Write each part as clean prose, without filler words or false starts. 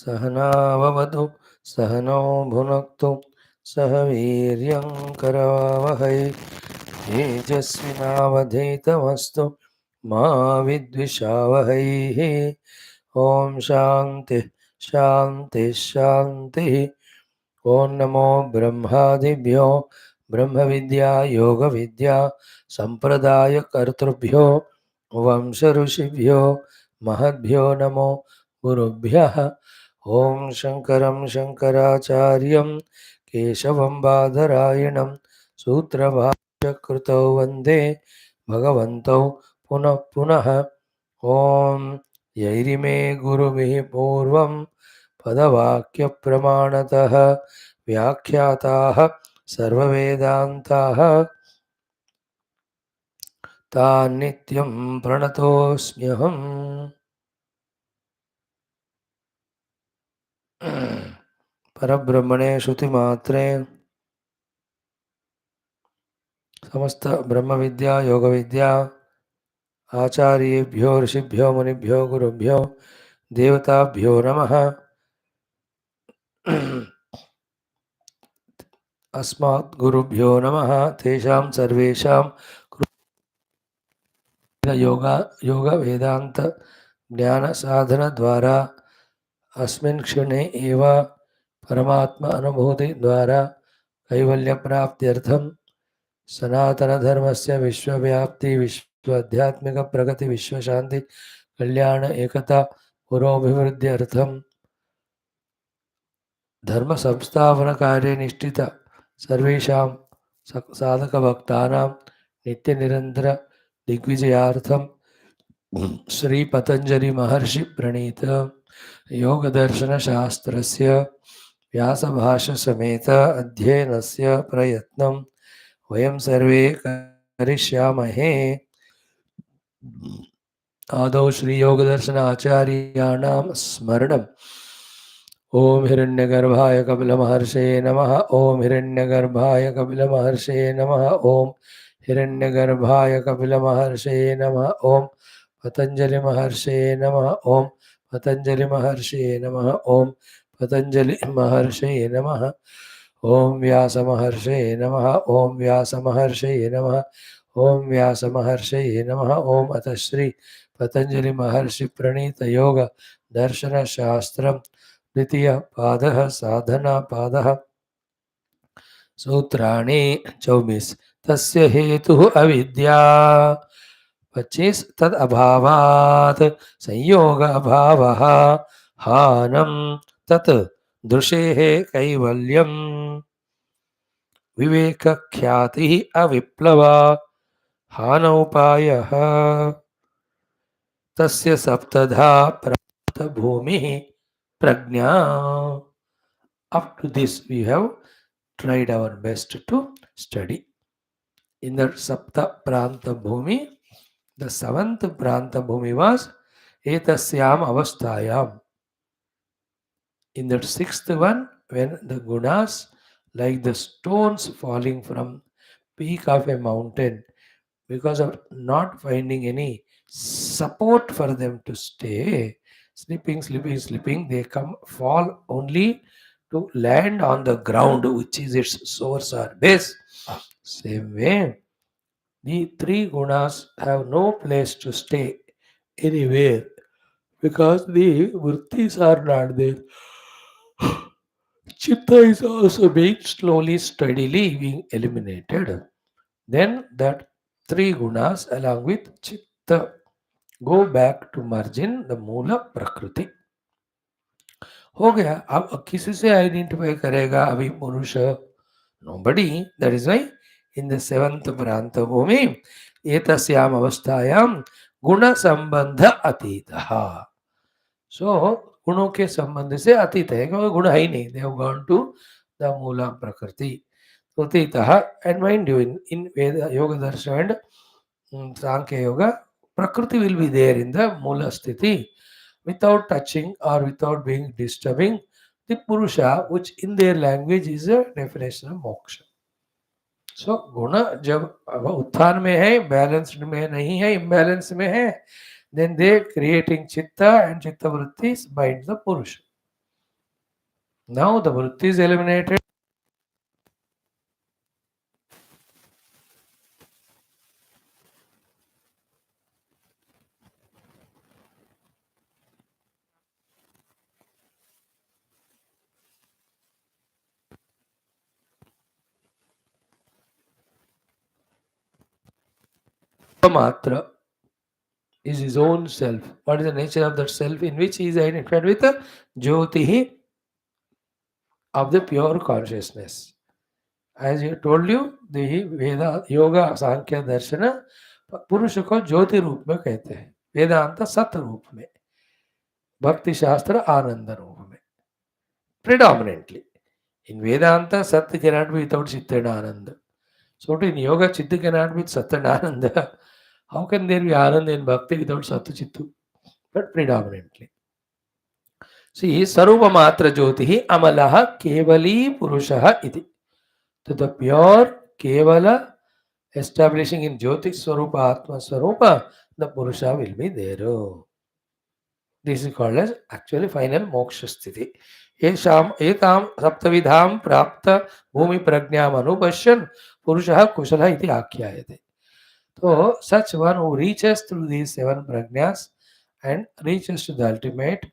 सहनाववतु सहनौ भुनक्तु सह वीर्यं करवावहै तेजस्विनावधीतमस्तु मा विद्विषावहै। ओम शांति शांति शांति। ओम नमो ब्रह्मादिभ्यो ब्रह्म विद्या योग विद्या संप्रदाय कर्तृभ्यो वंश ऋषिभ्यो महद्भ्यो नमो गुरुभ्यः। ओम शंकरं शंकराचार्यं केशवं बादरायणं सूत्रभाष्यकृतौ वन्दे भगवन्तौ पुनः पुनः। ओम यैरिमे गुरुभिः पूर्वं पदवाक्यप्रमाणतः व्याख्याताः सर्ववेदान्ताः तान् नित्यं प्रणतोऽस्म्यहम्। परब्रह्मणे श्रुतिमात्रे समस्त ब्रह्म विद्या योग विद्या आचार्येभ्यो ऋषिभ्यो मुनिभ्यो गुरुभ्यो देवताभ्यो नमः। अस्मात् गुरुभ्यो नमः। तेषां सर्वेषां योग वेदांत ज्ञान साधन द्वारा अस्मिन् क्षणे एव परमात्मा अनुभूति द्वारा कैवल्य प्राप्त्यर्थं सनातन धर्मस्य विश्वव्याप्ति विश्व आध्यात्मिक प्रगति विश्व शांति कल्याण एकता पुरोभिवृद्ध्यर्थं धर्म संस्थापन कार्य निष्ठित सर्वेषां साधक भक्तानां नित्य निरंतर दिग्विजयार्थं श्री पतंजलि महर्षि प्रणीत योग दर्शन शास्त्रस्य व्यास भाष्य समेत अध्ययनस्य प्रयत्नं वयं सर्वे करिष्यामहे। आदौ श्री योग दर्शन आचार्याणां स्मरणम्। ओम हिरण्यगर्भाय कपिलमहर्षये नमः। ओम हिरण्यगर्भाय कपिलमहर्षये नमः। ओम हिरण्यगर्भाय कपिलमहर्षये नमः। ओम पतंजलि महर्षये नमः। ओम पतंजलि महर्षये नमः। ओम पतंजलि महर्षये नमः। ओम व्यास महर्षये नमः। ओम व्यास महर्षये नमः। ओम व्यास महर्षये नमः। ओम अतः श्री पतंजलि महर्षि प्रणीत योग दर्शन शास्त्रम द्वितीय पादः साधना पादः सूत्राणि 24 तस्य हेतुः अविद्या 25 तद अभावात् संयोग अभावः हानं तत् दृशेः कैवल्यं विवेक ख्यातिः अविप्लवा हानौपायः तस्य सप्तधा प्राप्त भूमिः प्रज्ञा. Up to this we have tried our best to study. In the Sapta Pranta Bhumi, the seventh Pranta Bhumi was Etasyam Avasthayam. In the sixth one, when the gunas, like the stones falling from peak of a mountain, because of not finding any support for them to stay, slipping, they come fall only to land on the ground, which is its source or base. Same way, the three gunas have no place to stay anywhere because the Vrutthis are not there. Chitta is also being slowly, steadily being eliminated. Then that three gunas along with Chitta go back to merge in the Moola Prakriti. हो गया. अब किसी से identify करेगा अभी पुरुष? Nobody. That is why in the seventh Pranta Bhumi एतस्याम अवस्थायाम गुण संबंध अतीतः. So गुणों के संबंध से अतीत है क्योंकि गुण है ही नहीं. They have gone to the Moola Prakriti. अतीतः. And mind you, in Veda Yoga Darshan and Sankhya Yoga, Prakriti will be there in the Moola Sthiti without touching or without being disturbing the Purusha, which in their language is a definition of moksha. So गुण जब उत्थान में है, balanced में नहीं है, imbalance में है, then they creating chitta and chitta vrittis bind the Purusha. Now the Vritti is eliminated. Matra is his own self. What is the nature of that self in which he is identified with the Jyotihi of the pure consciousness. As you told you, the Veda, Yoga, Sankhya, Darshana, पुरुष को ज्योति रूप में कहते हैं, वेदांत सत रूप में, भक्ति शास्त्र आनंद रूप में. Predominantly. In Vedanta, Sat cannot be without Chitta and Ananda. So in Yoga, Chitta cannot be Sat and Ananda. How can there be Ananda in Bhakti without Sat Chittu? But predominantly. See, Sarupa Matra Jyotihi Amalaha Kevali Purushaha iti. So the pure Kevala establishing in Jyotik Swarupa Atma Swarupa, the Purusha will be there. This is called as actually final moksha sthiti. Esham etam saptavidham prapta bhumi pragyam anupashyan purusha kushala iti akhyayate. So such one who reaches through these seven prajnas and reaches to the ultimate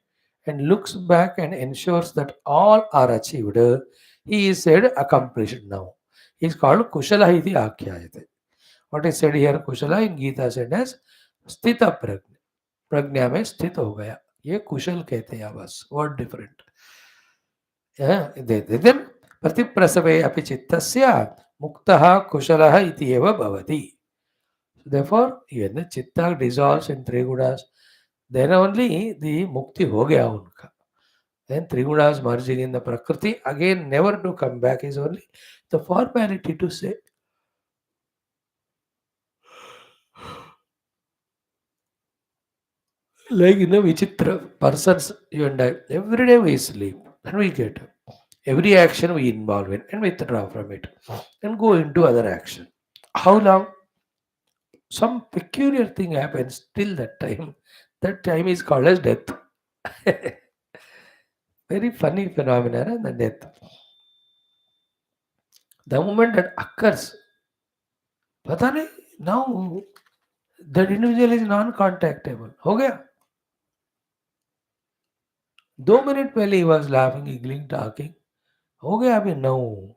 and looks back and ensures that all are achieved, he is said accomplished now. He is called kushala iti akhyayate. What is said here kushala in Gita said as sthita prajna. प्रज्ञा में स्थित हो गया, ये कुशल कहते हैं. बस word different. प्रतिप्रसवे अपि चित्तस्य मुक्तः कुशलः इति एव भवति. Therefore, when the chitta dissolves in three gunas, then only the mukti हो गया उनका. Then three gunas merging in the prakriti, again never to come back is only the formality to say. Like in a Vichitra, persons, you and I, every day we sleep and we get every action we involve in and withdraw from it and go into other action. How long? Some peculiar thing happens till that time. That time is called as death. Very funny phenomenon, the death. The moment that occurs, पता नहीं, now that individual is non-contactable. हो गया. 2 minutes पहले he was laughing, giggling, talking. हो गया अभी now.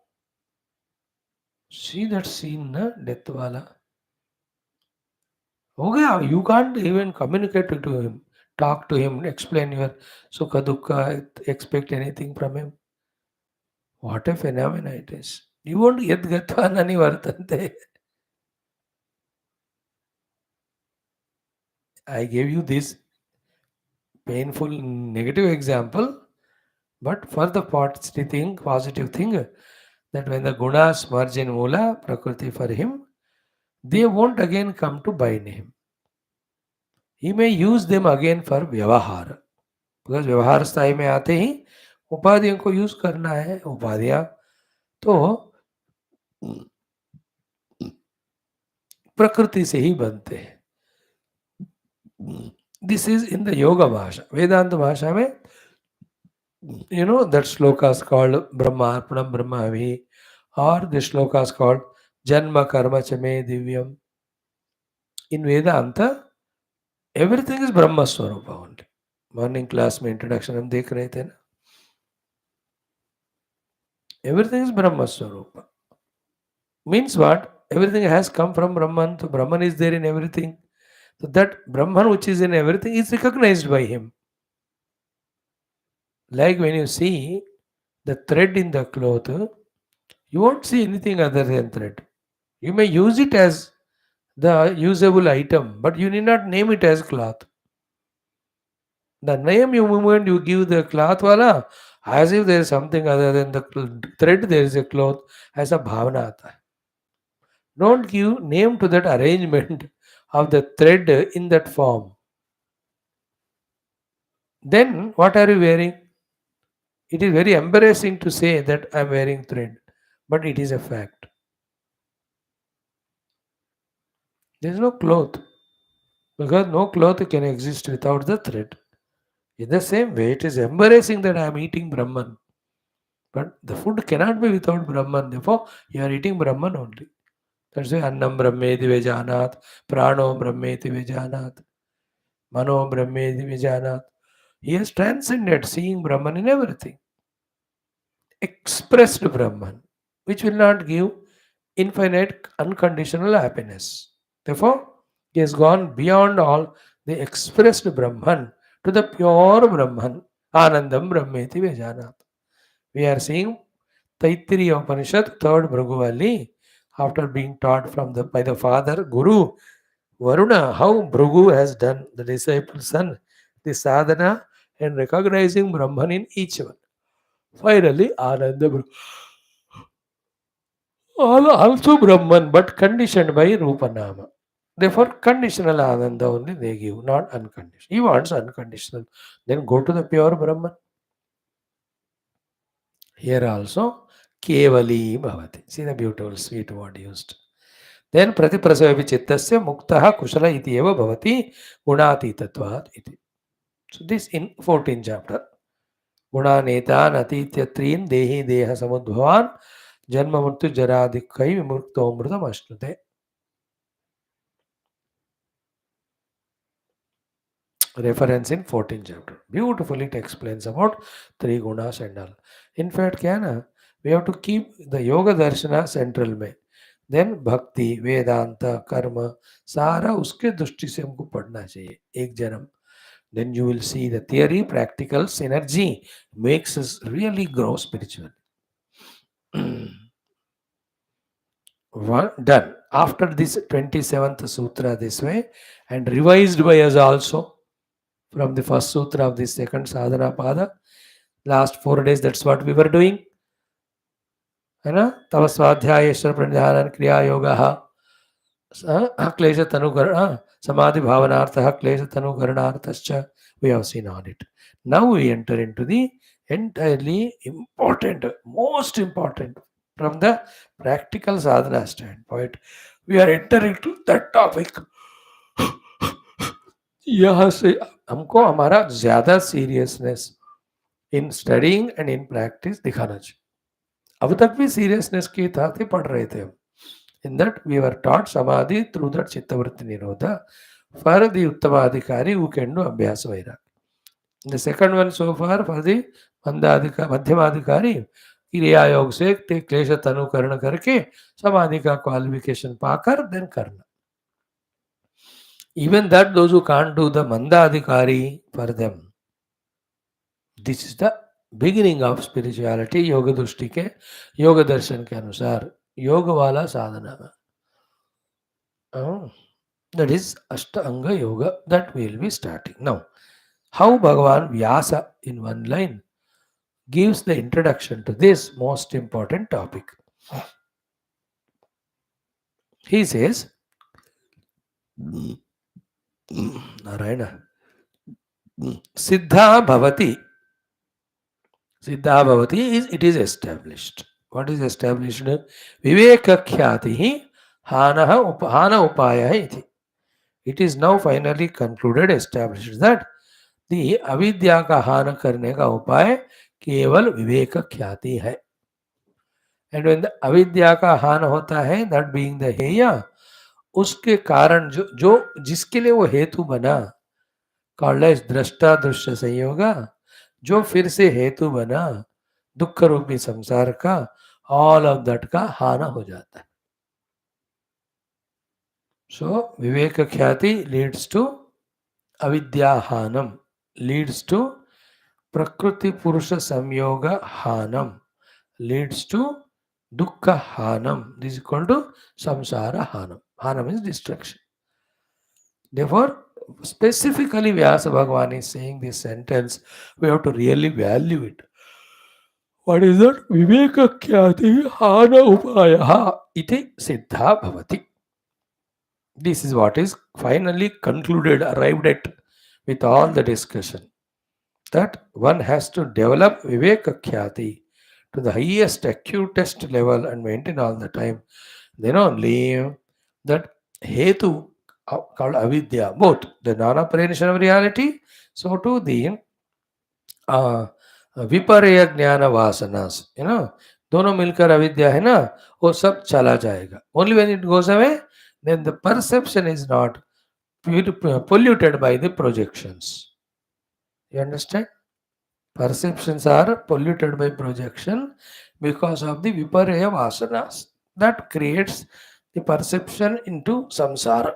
See that scene, na, death वाला. हो गया. You can't even communicate to him, talk to him, explain your sukha dukkha, expect anything from him. What a phenomenon it is. You won't yad gatva nani vartante. I gave you this painful negative example, but for the positive thing, that when the gunas merge in Mula, Prakriti for him, they won't again come to bind him. He may use them again for Vyavahara. Because व्यवहार स्थाई में आते ही उपाधियों को use करना है. उपाधियां तो प्रकृति से ही बनते हैं. This is in the yoga bhasha. Vedanta bhasha में, you know, that shloka is called Brahma Arpanam Brahmavi, or the shloka is called Janma Karma Chame Divyam. In Vedanta, everything is Brahma Swarupa only. Morning class में introduction हम देख रहे थे ना. Everything is Brahma Swarupa. Means what? Everything has come from Brahman. तो Brahman is there in everything. So that Brahman which is in everything is recognized by him. Like when you see the thread in the cloth, you won't see anything other than thread. You may use it as the usable item, but you need not name it as cloth. The name you moment you give the cloth wala, as if there is something other than the thread, there is a cloth, as a bhavana aata hai. Don't give name to that arrangement of the thread in that form. Then what are you wearing? It is very embarrassing to say that I am wearing thread, but it is a fact. There is no cloth, because no cloth can exist without the thread. In the same way, it is embarrassing that I am eating Brahman. But the food cannot be without Brahman. Therefore, you are eating Brahman only. That's why Annam Brahmeti Vejanat, Prano Brahmeti Vejanat, Mano Brahmeti Vejanat. He has transcended seeing Brahman in everything. Expressed Brahman, which will not give infinite unconditional happiness. Therefore, he has gone beyond all the expressed Brahman to the pure Brahman, Anandam Brahmeti Vejanat. We are seeing Taittiriya Upanishad, third Bhrigu, after being taught from by the father, Guru, Varuna, how Bhrigu has done, the disciple son, the sadhana and recognizing Brahman in each one. Finally, Ananda also Brahman, but conditioned by Rupanama. Therefore, conditional Ananda only they give, not unconditional. He wants unconditional. Then go to the pure Brahman. Here also, Kevali Bhavati. See the beautiful sweet word used. Then Pratiprasavi Chittasya Muktaha Kushala iti eva bhavati Gunatitatvat iti. So this in 14th chapter. Gunanetan atityatriin dehi deha samudbhavan janma murtu jaradikai vimurkto mృతం ashnute. Reference in 14th chapter. Beautifully it explains about three gunas and all. In fact, we have to keep the yoga darshana central में. Then भक्ति वेदांत कर्म सारा उसके दृष्टि से हमको पढ़ना चाहिए एक जन्म. Then you will see the theory, practical synergy makes us really grow spiritually. Done. After this 27th sutra this way and revised by us also from the first sutra of the second sadhana pada. Last 4 days, that's what we were doing. है ना? तव स्वाध्यायेश्वर प्रणिधान क्रिया योगः क्लेश तनुकरण समाधि भावनार्थः क्लेश तनुकरणार्थश्च. We have seen on it. Now we enter into the entirely important, most important from the practical sadhana standpoint. We are entering to that topic. यहाँ से हमको हमारा ज्यादा seriousness in studying and in practice दिखाना चाहिए. अब तक भी सीरियसनेस के साथ ही पढ़ रहे थे हम. In that we were taught samadhi through that chittavritti nirodha for the uttamadhikari who can do abhyasa vairagya. The second one so far for the madhyamadhikari kriya yoga से क्लेश तनुकरण करके समाधि का क्वालिफिकेशन पाकर देन करना. Even that those who can't do the mandadhikari for them, this is the beginning of spirituality. Yoga दृष्टि के योग दर्शन के अनुसार योग वाला साधना. That is Ashtanga Yoga that we will be starting now. How Bhagavan Vyasa in one line gives the introduction to this most important topic. He says, Narayana, Siddha Bhavati. Siddha Bhavati is it is established. What is established? Viveka Khyati Hana Upaya iti. It is now finally concluded, established that the avidya का हान करने का उपाय केवल विवेक ख्याति है. And when the avidya का हान होता है, that being the heya, उसके कारण जो जिसके लिए वो हेतु बना, called as दृष्टा दृश्य संयोगा, जो फिर से हेतु बना दुख रूपी संसार का, all of that का हान हो जाता है. So viveka khyati leads to avidya hanam, leads to prakriti purusha samyoga hanam, leads to dukkha hanam. This is called to samsara hanam. Hanam is destruction. Therefore, specifically Vyasa Bhagavan is saying this sentence, we have to really value it. What is that? Viveka khyati hana upayaha iti siddha bhavati. This is what is finally concluded, arrived at with all the discussion. That one has to develop viveka khyati to the highest, acutest level and maintain all the time. Then only that hetu called avidya, both the non-apprehension of reality, so too the विपर्य ज्ञान वासनास, दोनों मिलकर अविद्या है ना, वो सब चला जाएगा. Only when it goes away, then the perception is not polluted by the projections. You understand? Perceptions are polluted by projection because of the viparya vasanas. That creates the perception into samsara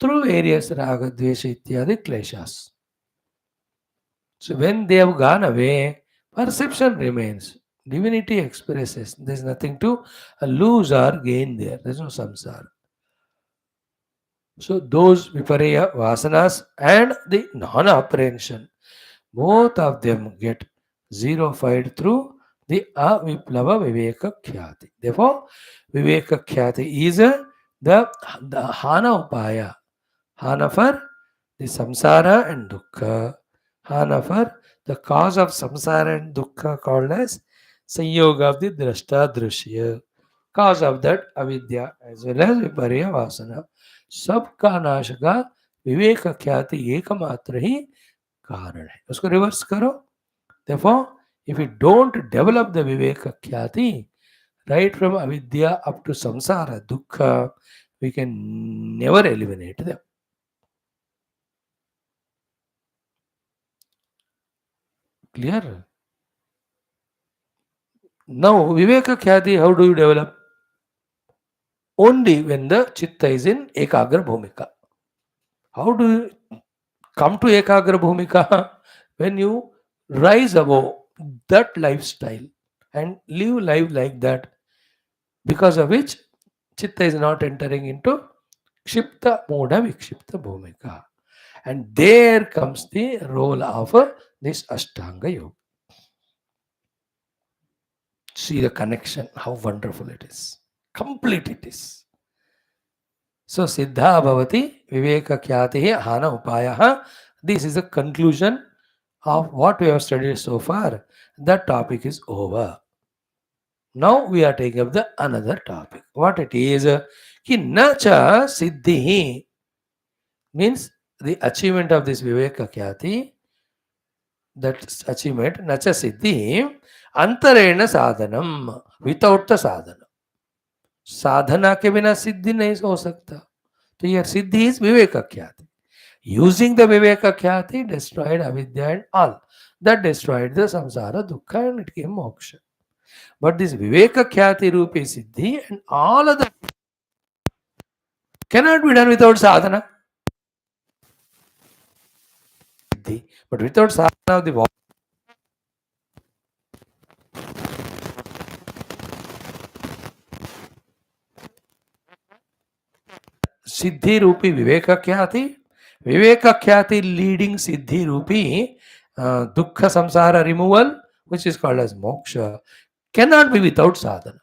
through various raga, dvesha, ityadi kleshas. So when they have gone away, perception remains. Divinity expresses. There is nothing to lose or gain there. There is no samsara. So those viparya vasanas and the non-apprehension, both of them get zerofied through the aviplava viveka khyati. Therefore, viveka khyati is the hana upaya. Hana for the samsara and dukkha. Hana for the cause of samsara and dukkha called as sanyoga of the drashta drishya. Cause of that avidya as well as viparya vasana. सबका नाश का विवेक ख्याति एकमात्र ही कारण है. उसको reverse करो. Therefore, if we don't develop the viveka khyati, right from avidya up to samsara, dukkha, we can never eliminate them. Clear? Now, viveka khyati, how do you develop? Only when the chitta is in ekagra bhumika. How do you come to ekagra bhumika? When you rise above that lifestyle and live life like that, because of which chitta is not entering into kshipta moda vikshipta bhumika. And there comes the role of this Ashtanga Yoga. See the connection, how wonderful it is. Complete it is. So Siddha Bhavati Viveka Khyati Hana Upaya. This is the conclusion of what we have studied so far. That topic is over. Now we are taking up the another topic. What it is? Ki nacha siddhi means the achievement of this Viveka Khyati, that achievement, nacha siddhi, antarena sadhanam, without the sadhana. साधना के बिना सिद्धि नहीं हो सकता. तो यह सिद्धि is विवेक ख्याति. Using the viveka khyati destroyed avidya and all. That destroyed the samsara dukkha and it came moksha. But this viveka khyati rupi siddhi and all of that cannot be done without sadhana. But without sadhana of the siddhi rupi viveka khyati, viveka khyati leading siddhi rupi dukkha samsara removal, which is called as moksha, cannot be without sadhana.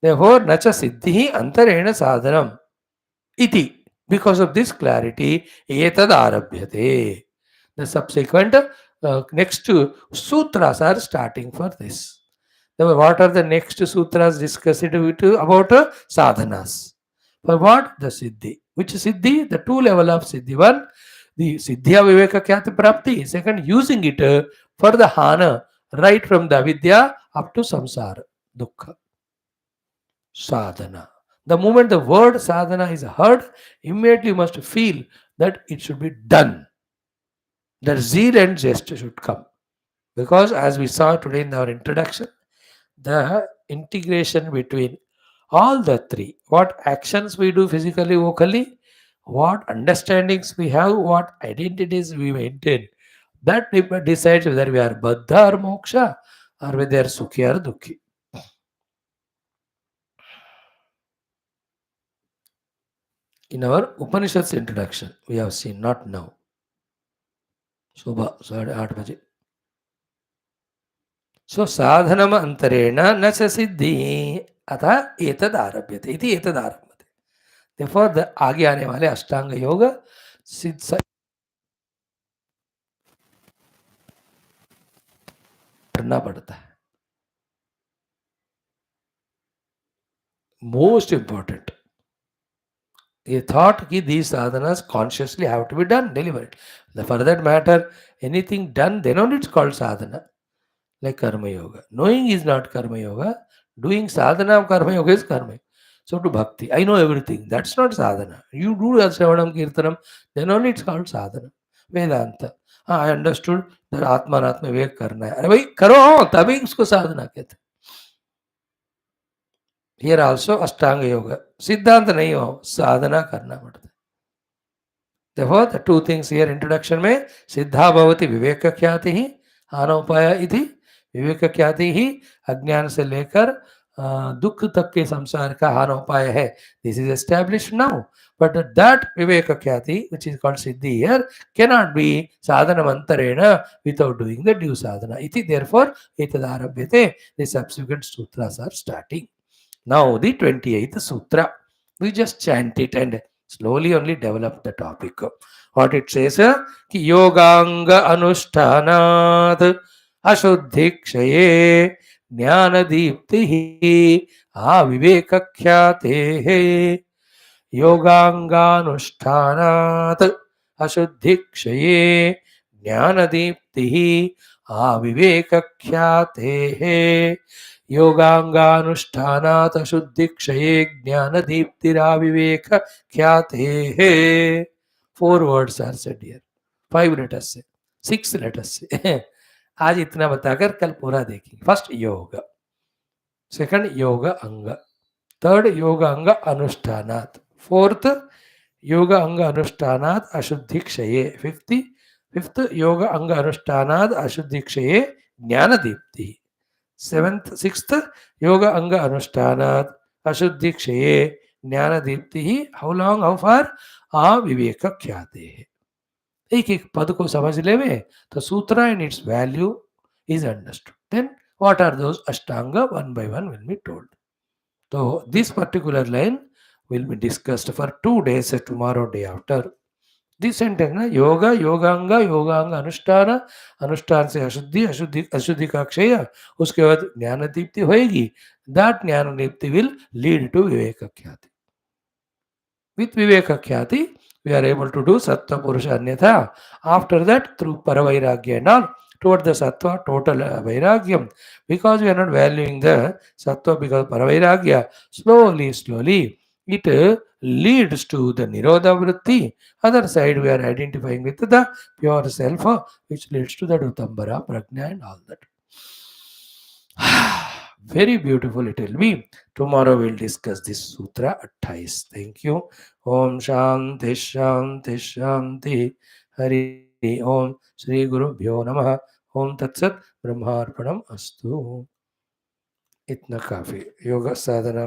Therefore, nacha siddhi antarena sadhanam iti. Because of this clarity, etad arabhyate. The subsequent next sutras are starting for this. Now, what are the next sutras discussed about sadhanas? For what? The siddhi. Which siddhi? The two level of siddhi. One, the siddhya viveka khyati prapti. Second, using it for the hana, right from the avidya up to samsara, dukkha. Sadhana. The moment the word sadhana is heard, immediately you must feel that it should be done. The zeal and zest should come. Because as we saw today in our introduction, the integration between all the three, what actions we do physically, vocally, what understandings we have, what identities we maintain, that decides whether we are baddha or moksha or whether they are sukhi or dukhi. In our Upanishads introduction, we have seen, not now. Subha, 8:30 baje. So sadhanam antarena na cha siddhi अतः एतद आरभ्यते इति एतद आरभ्यते. Therefore, the आगे आने वाले अष्टांग योग सिद्ध करना पड़ता है. Most important. He thought that these sadhanas consciously have to be done, deliberate. For that matter, anything done, then only it's called sadhana, like karma yoga. Knowing is not karma yoga. Doing sadhana of karma yoga is karma. So to bhakti, I know everything. That's not sadhana. You do Shravanam Kirtanam, then only it's called sadhana. Vedanta. I understood that Atma Atma Vivek karna hai. अरे भाई करो तभी उसको साधना कहते हैं. Here also Ashtanga Yoga. सिद्धांत नहीं हो, साधना करना पड़ता है. Therefore, the two things here introduction में सिद्धा भवति विवेक ख्याति ही आनोपाय इति. विवेक ख्याति ही अज्ञान से लेकर दुख तक के संसार का आनोपाय है. This is established now. But that viveka khyati, which is called siddhi here, cannot be sadhana mantarena without doing the due sadhana. Iti, therefore, etadarabhyate. The subsequent sutras are starting. Now, the 28th sutra. We just chant it and slowly only develop the topic. What it says, ki yoganga anushthanat ashuddhikshaye ज्ञानदीप्तिः आविवेकख्यातेः योगांगानुष्ठानात् अशुद्धिक्षये ज्ञानदीप्तिः आविवेकख्यातेः योगांगानुष्ठानात् अशुद्धिक्षये ज्ञानदीप्तिराविवेकख्यातेः. 4 words are said here. 5 letters से 6 letters से. आज इतना बताकर कल पूरा देखेंगे. First योग, second योग अंग, थर्ड योग अंग अनुष्ठानात्, फोर्थ योग अंग अनुष्ठानात् अशुद्धि क्षये, फिफ्थ योग अंग अनुष्ठानात् अशुद्धि क्षये ज्ञान दीप्ति, सेवेंथ सिक्स्थ योग अंग अनुष्ठानात् अशुद्धि क्षये ज्ञान Deepti. How long, how far? अविवेक ख्याते. एक एक पद को समझ लेवे तो सूत्र and it's value is understood. Then what are those ashtanga? One by one will be told. So this particular line will be discussed for 2 days, tomorrow day after. This sentence na yoga, yoganga, yoganga अनुष्ठान, अनुष्ठान से अशुद्धि, अशुद्धि अशुद्धि का क्षय, उसके बाद ज्ञान दीप्ति होएगी. That ज्ञान Deepti will lead to viveka khyati. With viveka khyati we are able to do sattva purusha anyatha. After that, through paravairagya and all, toward the sattva, total vairagyam. Because we are not valuing the sattva because paravairagya, slowly, it leads to the nirodha vritti. Other side, we are identifying with the pure self, which leads to the dutambara, prajna and all that. Very beautiful it will be. Tomorrow we'll discuss this sutra 28. Thank you. Om Shanti Shanti Shanti. Hari Om Shri Guru Bhyo Namaha. Om Tat Sat Brahmarpanam Astu. इतना काफी. योगा साधना